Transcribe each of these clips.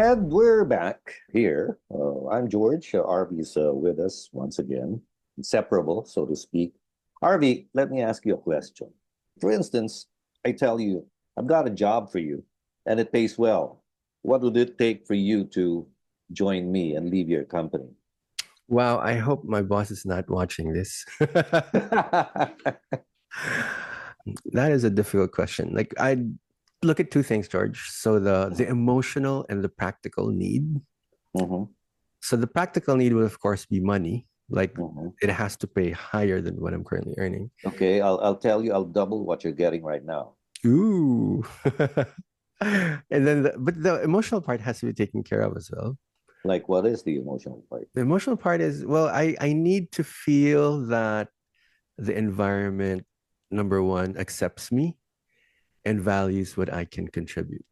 And we're back here. I'm George. Arby's with us once again, inseparable, so to speak. Harvey, let me ask you a question. For instance, I tell you, I've got a job for you and it pays well. What would it take for you to join me and leave your company? Wow, I hope my boss is not watching this. That is a difficult question. Like I look at two things, George. So the emotional and the practical need. Mhm, So the practical need will of course be money. Like mhm. it has to pay higher than what I'm currently earning. Okay, I'll tell you, I'll double what you're getting right now. Ooh. And then but the emotional part has to be taken care of as well. Like, what is the emotional part? The emotional part is, well, I need to feel that the environment, number one, accepts me and values what I can contribute.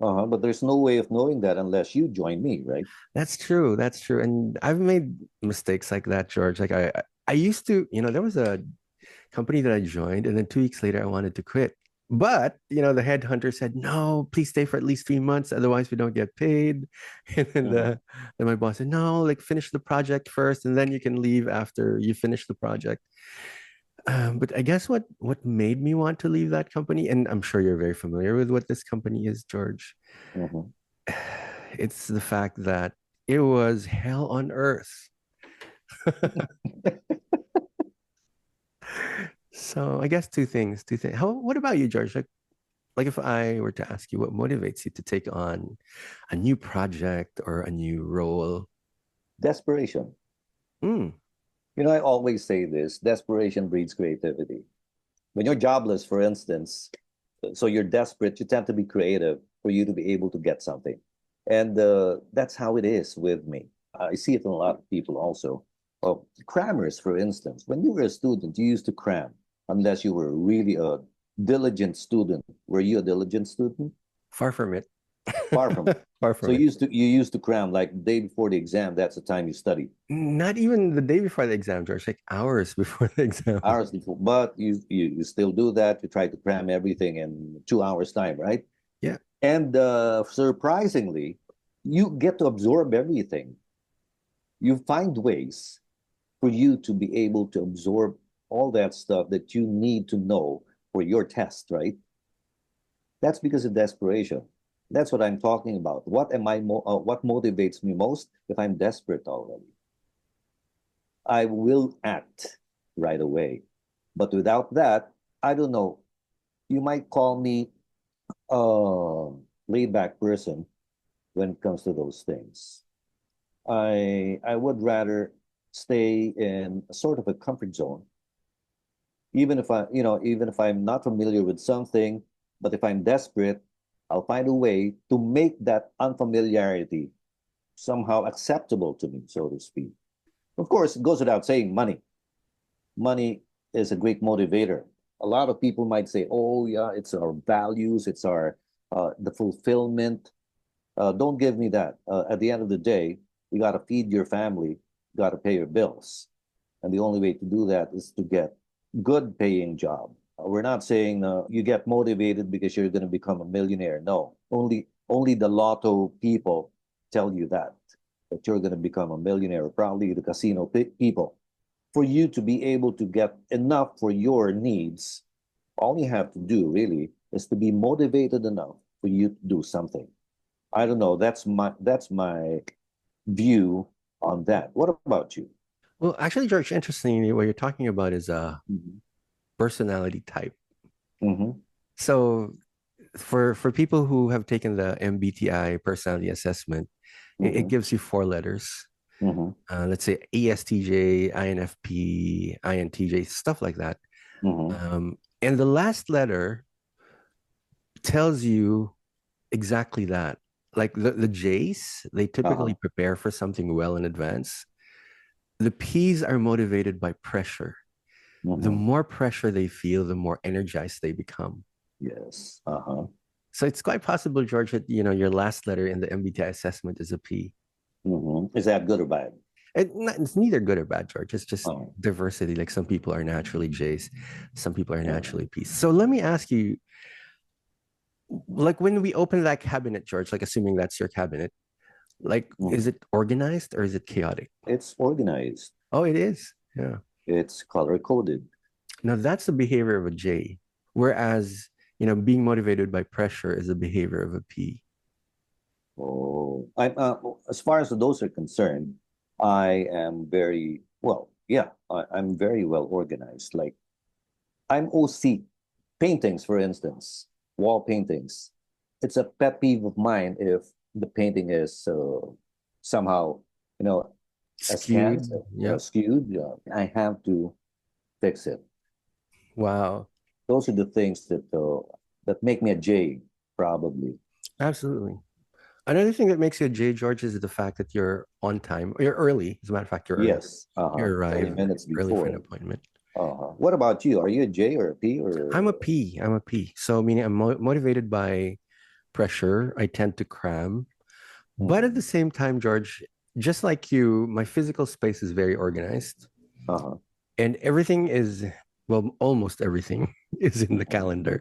Uh-huh, but there's no way of knowing that unless you join me, right? That's true. That's true. And I've made mistakes like that, George. Like I used to, there was a company that I joined, and then 2 weeks later I wanted to quit. But the headhunter said, no, please stay for at least 3 months, otherwise we don't get paid. And then my boss said, no, like finish the project first, and then you can leave after you finish the project. But I guess what made me want to leave that company, and I'm sure you're very familiar with what this company is, George. Mhm. It's the fact that it was hell on earth. So I guess two things. Two things. What about you, George? Like if I were to ask you what motivates you to take on a new project or a new role? Desperation. Hmm. I always say this, desperation breeds creativity. When you're jobless, for instance, so you're desperate, you tend to be creative for you to be able to get something. And that's how it is with me. I see it in a lot of people also. Crammers, for instance, when you were a student, you used to cram unless you were really a diligent student. Were you a diligent student? Far from it. Far from it. Far So from it. you used to cram like the day before the exam. That's the time you study. Not even the day before the exam, George, like hours before the exam. Hours before, but you still do that. You try to cram everything in 2 hours time, right? Yeah. And surprisingly, you get to absorb everything. You find ways for you to be able to absorb all that stuff that you need to know for your test, right? That's because of desperation. That's what I'm talking about. What motivates me most? If I'm desperate already, I will act right away. But without that, I don't know. You might call me a laid back person when it comes to those things. I would rather stay in a sort of a comfort zone, even if I'm not familiar with something, but if I'm desperate, I'll find a way to make that unfamiliarity somehow acceptable to me, so to speak. Of course, it goes without saying money. Money is a great motivator. A lot of people might say, "Oh, yeah, it's our values, it's our the fulfillment." Don't give me that. At the end of the day, you got to feed your family, you got to pay your bills, and the only way to do that is to get good paying job. We're not saying you get motivated because you're going to become a millionaire. No, only the lotto people tell you that you're going to become a millionaire. Or probably the casino people. For you to be able to get enough for your needs, all you have to do really is to be motivated enough for you to do something. I don't know. That's my view on that. What about you? Well, actually, George, interestingly, what you're talking about is a Mm-hmm. personality type. Mm-hmm. So for people who have taken the MBTI personality assessment, it Mm-hmm. gives you four letters. Mm-hmm. Let's say ESTJ, INFP, INTJ, stuff like that. Mm-hmm. And the last letter tells you exactly that. Like the J's, they typically Uh-huh. prepare for something well in advance. The P's are motivated by pressure. The Mm-hmm. more pressure they feel, the more energized they become. Yes. Uh-huh. So it's quite possible, George, that your last letter in the MBTI assessment is a P. Mm-hmm. Is that good or bad? It's neither good or bad, George. It's just Oh. diversity. Like some people are naturally J's, some people are Mm-hmm. naturally P's. So let me ask you, like when we open that cabinet, George, like assuming that's your cabinet, like Mm. is it organized or is it chaotic? It's organized. Oh, it is. Yeah. It's color coded. Now that's the behavior of a J, whereas being motivated by pressure is the behavior of a P. Oh, as far as those are concerned, I am very well. Yeah, I'm very well organized. Like I'm OC. Paintings, for instance, wall paintings. It's a pet peeve of mine if the painting is somehow, you know, Skewed. askance, Yep. skewed. I have to fix it. Wow. Those are the things that make me a J, probably. Absolutely. Another thing that makes you a J, George, is the fact that you're on time. Or you're early. As a matter of fact, you're early. Yes. You 20 arrive minutes early for an before. appointment. What about you? Are you a J or a P or? I'm a P. I'm a P. So meaning I'm motivated by pressure. I tend to cram. But at the Mhm. same time, George, just like you, my physical space is very organized. Uh-huh. And everything is, well, almost everything is in the Mhm. calendar.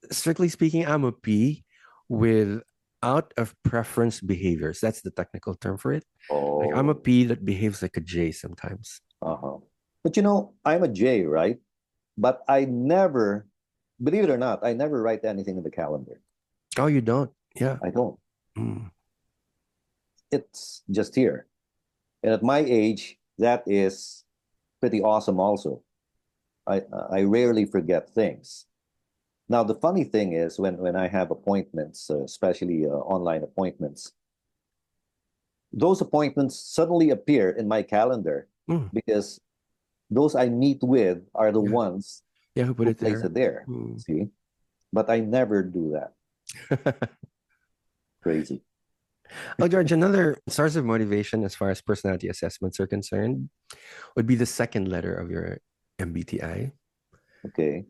Strictly speaking, I'm a P with out of preference behaviors. That's the technical term for it. Like I'm a Oh, P that behaves like a J sometimes. uh-huh. But I'm a J, right? But I never, believe it or not, I never write anything in the calendar. Oh, you don't? Yeah. I don't. Mm. It's just here. And at my age, that is pretty awesome also. I rarely forget things. Now, the funny thing is when I have appointments, especially online appointments, those appointments suddenly appear in my calendar Mm. because those I meet with are the Yeah. ones Yeah. Who put who it place there? it there. Mm. See? But I never do that. Crazy. Oh, George, another source of motivation as far as personality assessments are concerned would be the second letter of your MBTI. Okay.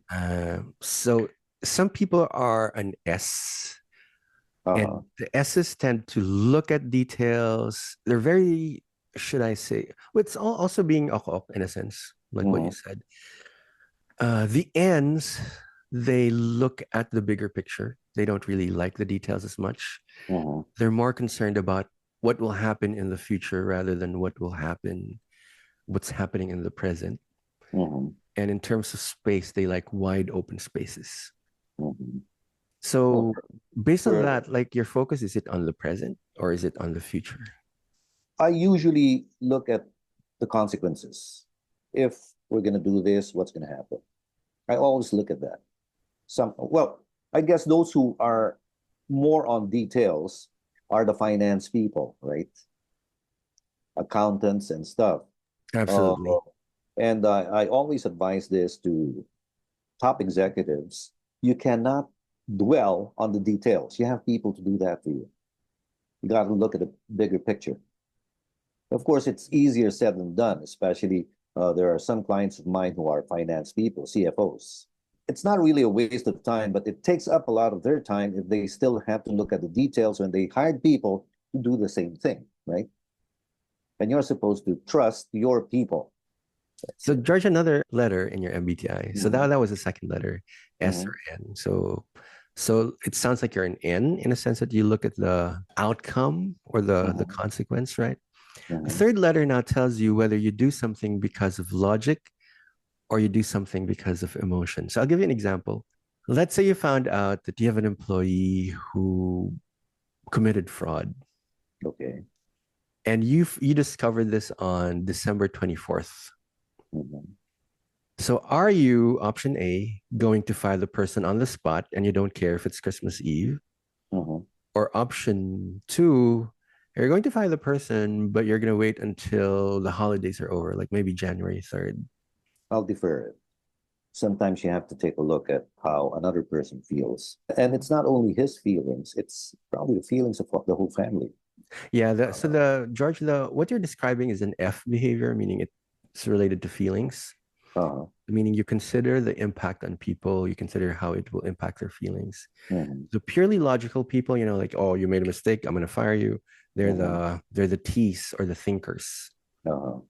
So some people are an S, Uh-huh. and the S's tend to look at details. They're very, should I say, well, it's also being ako in a sense, like what you Mm-hmm. said. The N's, they look at the bigger picture. They don't really like the details as much. Mm-hmm. They're more concerned about what will happen in the future rather than what's happening in the present. Mm-hmm. And in terms of space, they like wide open spaces. Mm-hmm. Well, So based on for that, like your focus, is it on the present or is it on the future? I usually look at the consequences. If we're gonna do this, what's gonna happen? I always look at that. I guess those who are more on details are the finance people, right? Accountants and stuff. Uh, Absolutely. and I always advise this to top executives. You cannot dwell on the details. You have people to do that for you. You got to look at the bigger picture. Of course, it's easier said than done, especially there are some clients of mine who are finance people, CFOs. It's not really a waste of time, but it takes up a lot of their time if they still have to look at the details when they hired people to do the same thing, right? And you're supposed to trust your people. So George, another letter in your MBTI. So that Mhm. that was the second letter, S or Mhm. N. So it sounds like you're an N in a sense that you look at the outcome or the Mhm. consequence, right? A Mhm. third letter now tells you whether you do something because of logic or you do something because of emotion. So I'll give you an example. Let's say you found out that you have an employee who committed fraud Okay. and you discovered this on December 24th. Mhm. So are you, option A, going to fire the person on the spot and you don't care if it's Christmas Eve? Mhm. Or option two, you're going to fire the person, but you're going to wait until the holidays are over, like maybe January 3rd. I'll defer it. Sometimes you have to take a look at how another person feels. And it's not only his feelings, it's probably the feelings of the whole family. Yeah, so the George, the what you're describing is an F behavior, meaning it's related to feelings, Uh-huh. meaning you consider the impact on people, you consider how it will impact their feelings. Mhm. The purely logical people, like, oh, you made a mistake, I'm gonna fire you. They're Mhm. the T's or the thinkers. Uh-huh.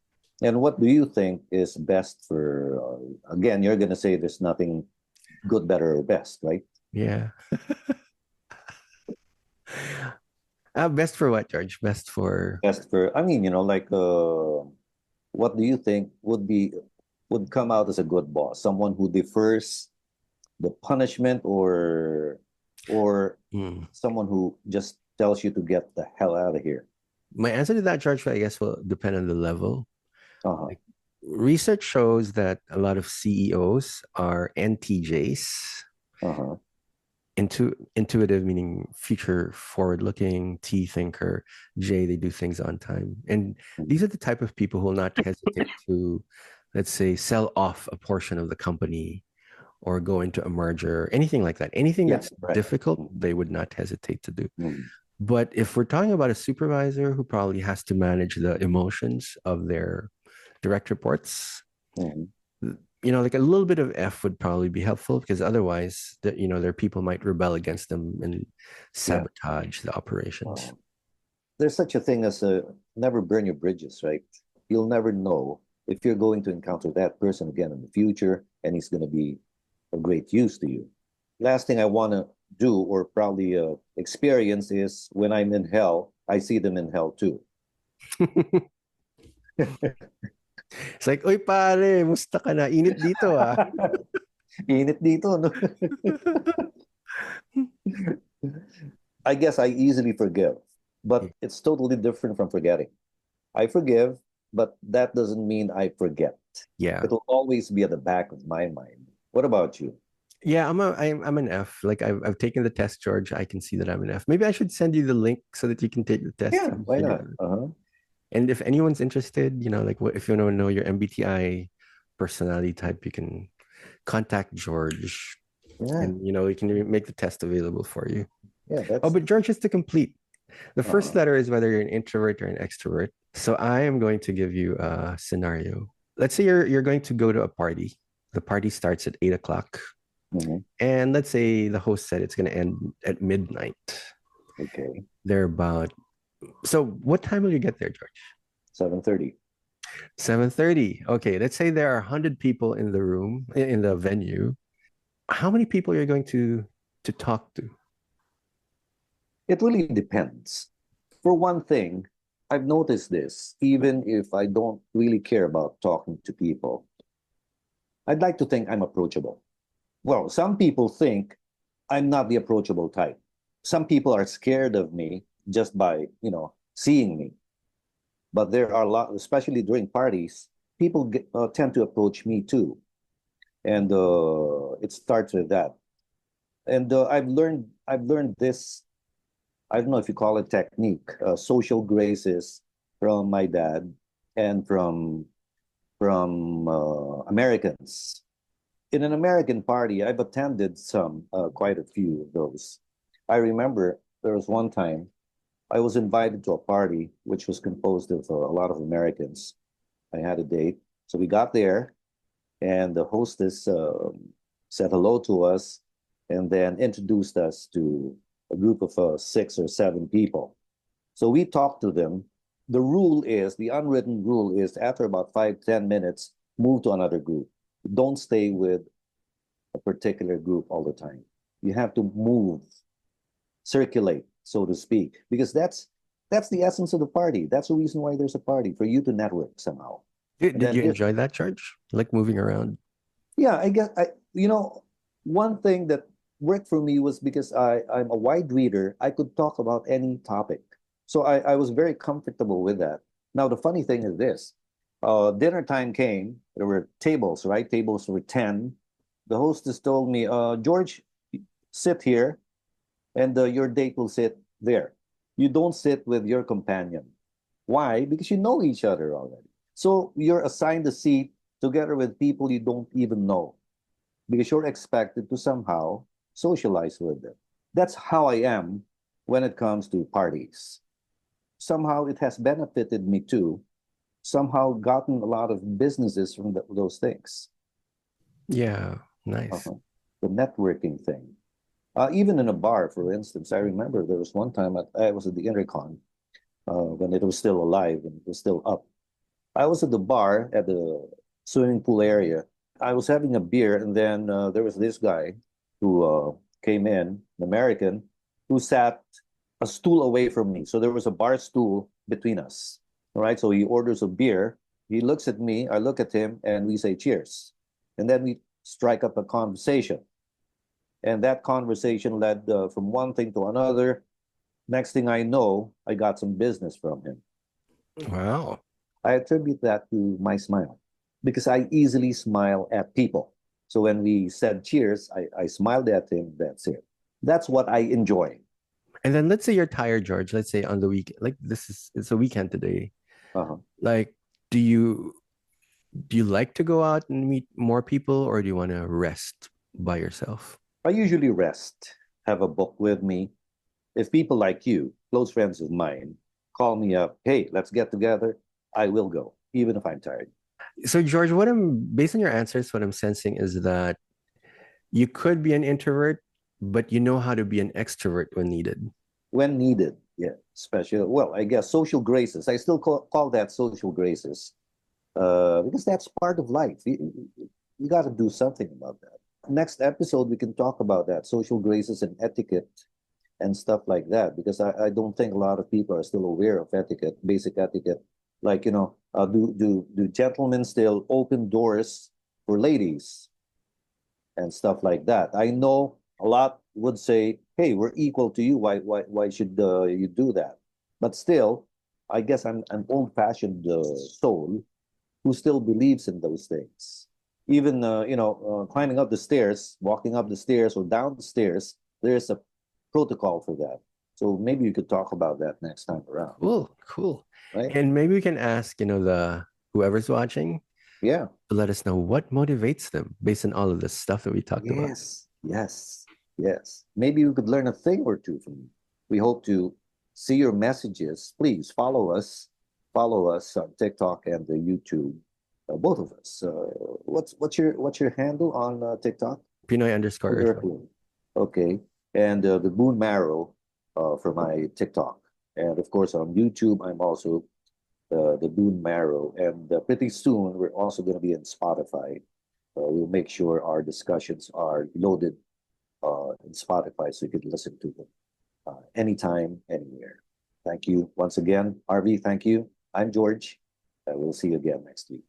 And what do you think is best for, again, you're going to say there's nothing good, better, or best, right? Yeah. Best for what, George? Best for Best for, I mean, like, what do you think would come out as a good boss? Someone who defers the punishment, or hmm. someone who just tells you to get the hell out of here? My answer to that, George, I guess will depend on the level. Uh-huh. Like, research shows that a lot of CEOs are NTJs, Uh-huh. intuitive meaning future forward looking, T thinker, J they do things on time. And these are the type of people who will not hesitate to, let's say, sell off a portion of the company or go into a merger, anything like that. Anything Yeah, that's right. difficult, they would not hesitate to do. Mhm. But if we're talking about a supervisor who probably has to manage the emotions of their direct reports, Mhm. like a little bit of F would probably be helpful because otherwise, their people might rebel against them and Yeah. sabotage the operations. Uh, there's such a thing as a never burn your bridges, right? You'll never know if you're going to encounter that person again in the future, and he's going to be of great use to you. Last thing I want to do, or probably experience, is when I'm in hell, I see them in hell too. It's like, oy pare, musta ka na? Init dito ah. Init dito, no? I guess I easily forgive, but it's totally different from forgetting. I forgive, but that doesn't mean I forget. Yeah. It'll always be at the back of my mind. What about you? Yeah, I'm an F. Like I've taken the test, George. I can see that I'm an F. Maybe I should send you the link so that you can take the test Yeah, and why figure it not? out. Uh-huh. And if anyone's interested, like what if you want to know your MBTI personality type, you can contact George Yeah, and we can make the test available for you. yeah, Oh, that's but George, just to complete, the first uh, letter is whether you're an introvert or an extrovert. So I am going to give you a scenario. Let's say you're going to go to a party. The party starts at 8 o'clock. mhm, And let's say the host said it's going to end at midnight. okay. They're about. So what time will you get there, George? 7:30. 7:30. Okay, let's say there are 100 people in the room, in the venue. How many people are you going to talk to? It really depends. For one thing, I've noticed this, even if I don't really care about talking to people, I'd like to think I'm approachable. Well, some people think I'm not the approachable type. Some people are scared of me just by, seeing me. But there are a lot, especially during parties, people tend to approach me too. And it starts with that. And I've learned this. I don't know if you call it technique, social graces, from my dad and from Americans. In an American party, I've attended quite a few of those. I remember there was one time I was invited to a party which was composed of a lot of Americans. I had a date, so we got there, and the hostess said hello to us, and then introduced us to a group of 6 or 7 people. So we talked to them. The unwritten rule is, after about 5, 10 minutes, move to another group. Don't stay with a particular group all the time. You have to move, circulate, so to speak, because that's the essence of the party. That's the reason why there's a party, for you to network somehow. And Did then you enjoy that, George? Like moving around? yeah, I guess one thing that worked for me was because I'm a wide reader. I could talk about any topic, so I was very comfortable with that. Now the funny thing is this: dinner time came. There were tables, right? Tables were 10. The hostess told me, George, sit here, and your date will sit there. You don't sit with your companion. Why? Because you know each other already. So you're assigned a seat together with people you don't even know, because you're expected to somehow socialize with them. That's how I am when it comes to parties. Somehow it has benefited me too. Somehow gotten a lot of businesses from those things. Yeah, nice. Uh-huh. The networking thing. Even in a bar, for instance, I remember there was one time I was at the Intercon when it was still alive and it was still up. I was at the bar at the swimming pool area. I was having a beer, and then there was this guy who came in, an American, who sat. a stool away from me. So there was a bar stool between us. All right. So he orders a beer. He looks at me, I look at him, and we say cheers. And then we strike up a conversation. And that conversation led from one thing to another. Next thing I know, I got some business from him. Wow. I attribute that to my smile because I easily smile at people. So when we said cheers, I smiled at him. That's it. That's what I enjoy. And then let's say you're tired, George. Let's say on the weekend, like it's a weekend today. Uh-huh. Like, do you do you like to go out and meet more people, or do you want to rest by yourself? I usually rest, have a book with me. If people like you, close friends of mine, call me up, hey, let's get together, I will go, even if I'm tired. So, George, what I'm based on your answers, what I'm sensing is that you could be an introvert, but you know how to be an extrovert when needed. When needed, yeah, special. Well, I guess social graces. I still call that social graces because that's part of life. You got to do something about that. Next episode, we can talk about that social graces and etiquette and stuff like that because I don't think a lot of people are still aware of etiquette, basic etiquette. Like, do gentlemen still open doors for ladies and stuff like that? I know a lot would say, "Hey, we're equal to you. Why should you do that?" But still, I guess I'm an old-fashioned soul who still believes in those things. Even climbing up the stairs, walking up the stairs or down the stairs, there's a protocol for that. So maybe you could talk about that next time around, Cool, cool. right? And maybe we can ask, the whoever's watching Yeah. to let us know what motivates them based on all of this stuff that we talked about. Yes. Yes. Yes. Maybe you could learn a thing or two from you. We hope to see your messages. Please follow us. Follow us on TikTok and the YouTube. Both of us. What's your handle on TikTok? Pinoy underscore Earthling. Earthling. Okay. And the Bone Marrow for my TikTok. And of course, on YouTube, I'm also the Bone Marrow. And pretty soon, we're also going to be in Spotify. We'll make sure our discussions are loaded in Spotify so you can listen to them anytime, anywhere. Thank you once again. RV, thank you. I'm George. We'll see you again next week.